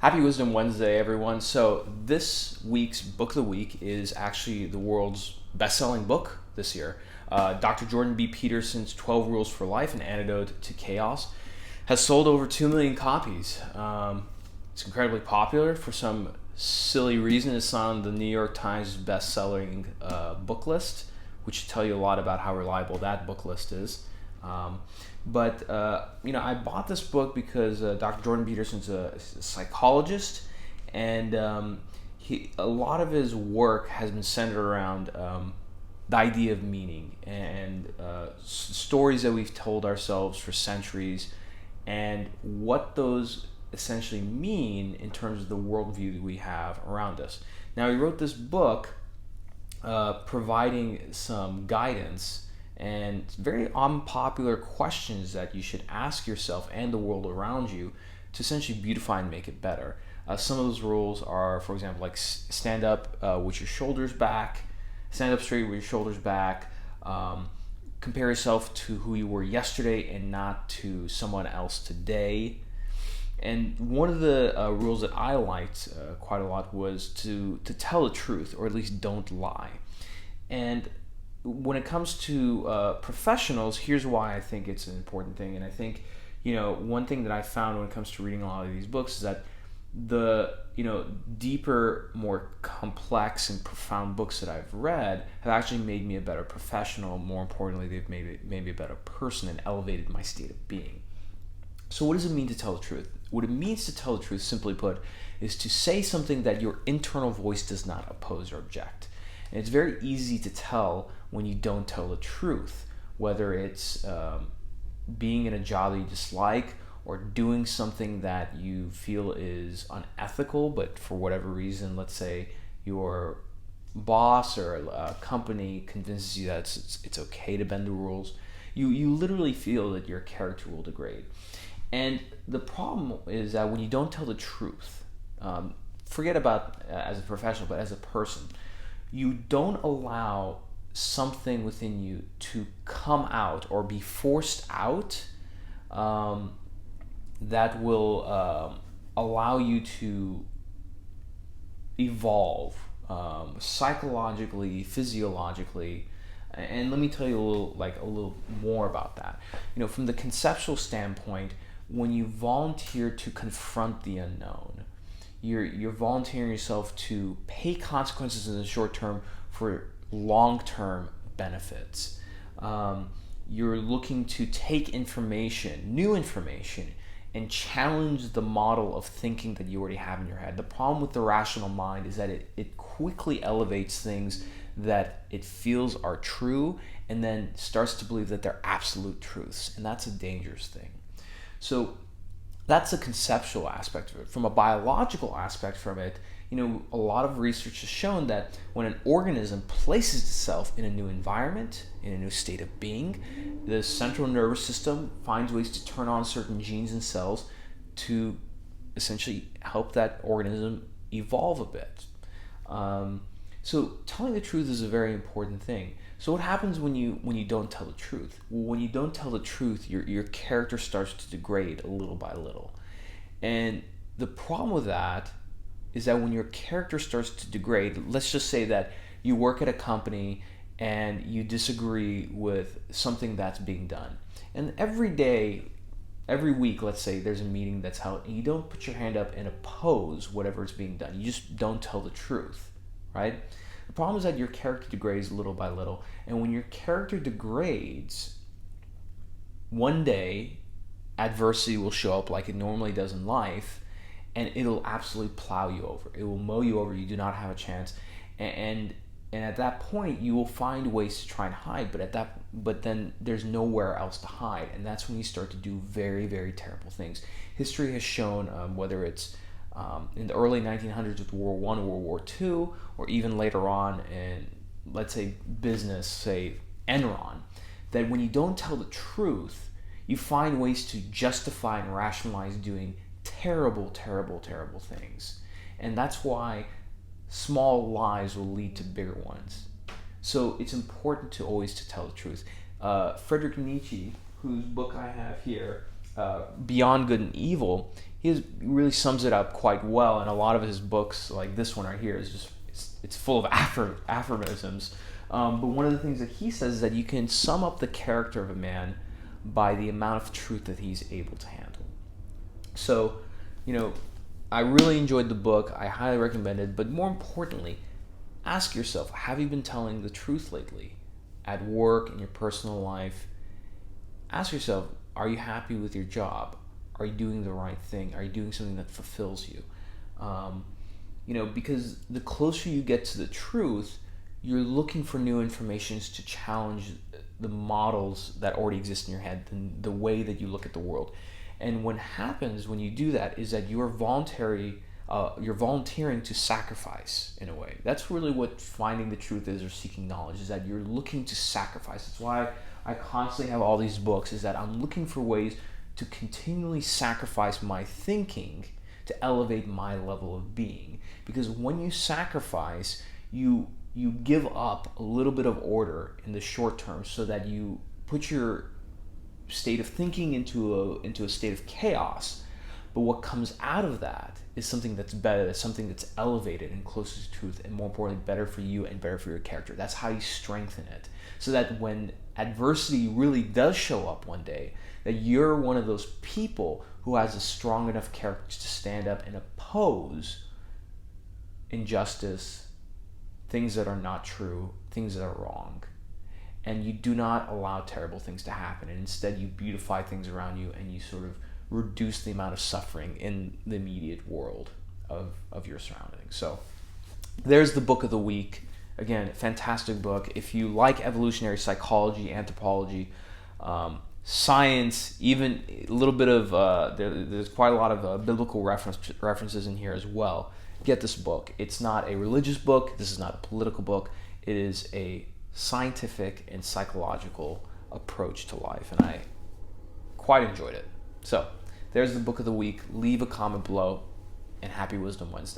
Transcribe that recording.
Happy Wisdom Wednesday, everyone. So, this week's book of the week is actually the world's best-selling book this year. Dr. Jordan B. Peterson's 12 Rules for Life, An Antidote to Chaos, has sold over 2 million copies. It's incredibly popular. For some silly reason, it's on the New York Times best-selling book list, which should tell you a lot about how reliable that book list is. I bought this book because Dr. Jordan Peterson's a psychologist, and a lot of his work has been centered around the idea of meaning and stories that we've told ourselves for centuries, and what those essentially mean in terms of the worldview that we have around us. Now, he wrote this book providing some guidance and very unpopular questions that you should ask yourself and the world around you to essentially beautify and make it better. Some of those rules are, for example, like stand up with your shoulders back, stand up straight with your shoulders back, compare yourself to who you were yesterday and not to someone else today. And one of the rules that I liked quite a lot was to tell the truth, or at least don't lie. And when it comes to professionals, here's why I think it's an important thing. And I think, one thing that I found when it comes to reading a lot of these books is that the, deeper, more complex and profound books that I've read have actually made me a better professional. More importantly, they've made me a better person and elevated my state of being. So what does it mean to tell the truth? What it means to tell the truth, simply put, is to say something that your internal voice does not oppose or object. And it's very easy to tell when you don't tell the truth, whether it's being in a job that you dislike or doing something that you feel is unethical, but for whatever reason, let's say your boss or a company convinces you that it's okay to bend the rules, you literally feel that your character will degrade. And the problem is that when you don't tell the truth, forget about as a professional, but as a person, you don't allow something within you to come out or be forced out that will allow you to evolve psychologically, physiologically. And let me tell you a little more about that. From the conceptual standpoint, when you volunteer to confront the unknown, you're volunteering yourself to pay consequences in the short term for long-term benefits. You're looking to take new information, and challenge the model of thinking that you already have in your head. The problem with the rational mind is that it quickly elevates things that it feels are true and then starts to believe that they're absolute truths, and that's a dangerous thing. So that's a conceptual aspect of it. From a biological aspect from it, a lot of research has shown that when an organism places itself in a new environment, in a new state of being, the central nervous system finds ways to turn on certain genes and cells to essentially help that organism evolve a bit. So telling the truth is a very important thing. So what happens when you don't tell the truth? Well, when you don't tell the truth, your character starts to degrade a little by little. And the problem with that is that when your character starts to degrade, let's just say that you work at a company and you disagree with something that's being done. And every week, let's say there's a meeting that's held, and you don't put your hand up and oppose whatever is being done. You just don't tell the truth, right? The problem is that your character degrades little by little. And when your character degrades, one day adversity will show up like it normally does in life, and it'll absolutely plow you over. It will mow you over. You do not have a chance. And at that point, you will find ways to try and hide, but then there's nowhere else to hide. And that's when you start to do very, very terrible things. History has shown, whether it's in the early 1900s with World War I, World War II, or even later on in, let's say, business, say Enron, that when you don't tell the truth, you find ways to justify and rationalize doing terrible, terrible, terrible things. And that's why small lies will lead to bigger ones. So it's important to always to tell the truth. Friedrich Nietzsche, whose book I have here, Beyond Good and Evil, really sums it up quite well. And a lot of his books, like this one right here, is just it's full of aphorisms. But one of the things that he says is that you can sum up the character of a man by the amount of truth that he's able to handle. So, I really enjoyed the book. I highly recommend it. But more importantly, ask yourself, have you been telling the truth lately? At work, in your personal life? Ask yourself, are you happy with your job? Are you doing the right thing? Are you doing something that fulfills you? Because the closer you get to the truth, you're looking for new informations to challenge the models that already exist in your head, and the way that you look at the world. And what happens when you do that is that you're volunteering to sacrifice in a way. That's really what finding the truth is, or seeking knowledge, is that you're looking to sacrifice. That's why I constantly have all these books, is that I'm looking for ways to continually sacrifice my thinking to elevate my level of being. Because when you sacrifice, you give up a little bit of order in the short term, so that you put your state of thinking into a state of chaos. But what comes out of that is something that's better, that's something that's elevated and closer to truth, and more importantly, better for you and better for your character. That's how you strengthen it, so that when adversity really does show up one day, that you're one of those people who has a strong enough character to stand up and oppose injustice, things that are not true, things that are wrong. And you do not allow terrible things to happen, and instead you beautify things around you, and you sort of reduce the amount of suffering in the immediate world of your surroundings. So there's the book of the week. Again, fantastic book. If you like evolutionary psychology, anthropology, science, even a little bit of there's quite a lot of biblical references in here as well, get this book. It's not a religious book. This is not a political book. It is a scientific and psychological approach to life, and I quite enjoyed it. So there's the book of the week. Leave a comment below, and happy Wisdom Wednesday.